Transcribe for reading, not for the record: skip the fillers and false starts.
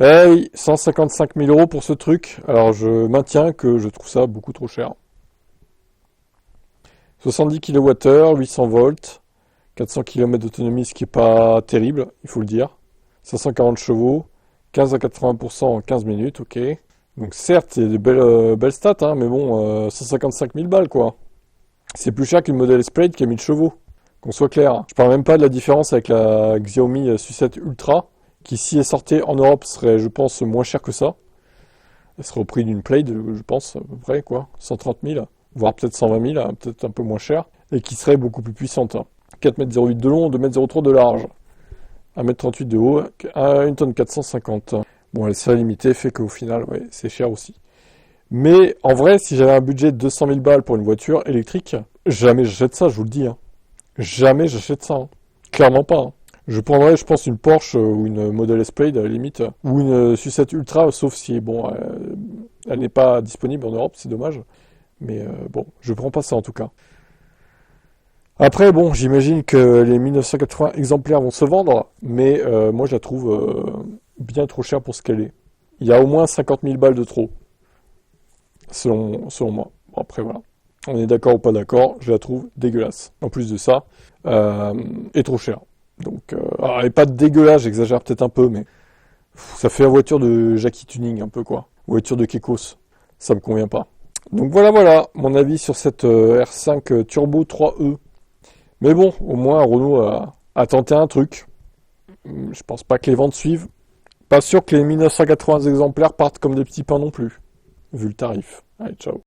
Eh oui, 155 000 euros pour ce truc. Alors je maintiens que je trouve ça beaucoup trop cher. 70 kWh, 800 volts, 400 km d'autonomie, ce qui est pas terrible, il faut le dire. 540 chevaux, 15 à 80% en 15 minutes, ok. Donc certes, c'est des belles stats, hein, mais bon, 155 000 balles quoi. C'est plus cher qu'une modèle Esplade qui a 1000 chevaux, qu'on soit clair. Je parle même pas de la différence avec la Xiaomi Sucette Ultra, qui si elle sortait en Europe serait, je pense, moins cher que ça. Elle serait au prix d'une Play, je pense, à peu près, quoi. 130 000, voire peut-être 120 000, hein, peut-être un peu moins cher, et qui serait beaucoup plus puissante. 4,08 m de long, 2,03 m de large, 1,38 m de haut, 1 tonne 450. Bon, la série limitée fait qu'au final, ouais, c'est cher aussi. Mais en vrai, si j'avais un budget de 200 000 balles pour une voiture électrique, jamais j'achète ça, je vous le dis. Hein. Jamais j'achète ça. Hein. Clairement pas. Hein. Je prendrais, je pense, une Porsche ou une Model S-Plaid à la limite, ou une Sucette Ultra, sauf si, bon, elle n'est pas disponible en Europe, c'est dommage. Mais bon, je prends pas ça en tout cas. Après, bon, j'imagine que les 1980 exemplaires vont se vendre, mais moi je la trouve bien trop chère pour ce qu'elle est. Il y a au moins 50 000 balles de trop, selon moi. Bon, après, voilà. On est d'accord ou pas d'accord, je la trouve dégueulasse. En plus de ça, et trop chère. Donc, alors, elle est pas dégueulasse, j'exagère peut-être un peu, mais ça fait la voiture de Jackie Tuning un peu quoi. Voiture de Kekos. Ça me convient pas. Donc voilà, mon avis sur cette R5 Turbo 3E. Mais bon, au moins Renault a tenté un truc. Je pense pas que les ventes suivent. Pas sûr que les 1980 exemplaires partent comme des petits pains non plus, vu le tarif. Allez, ciao.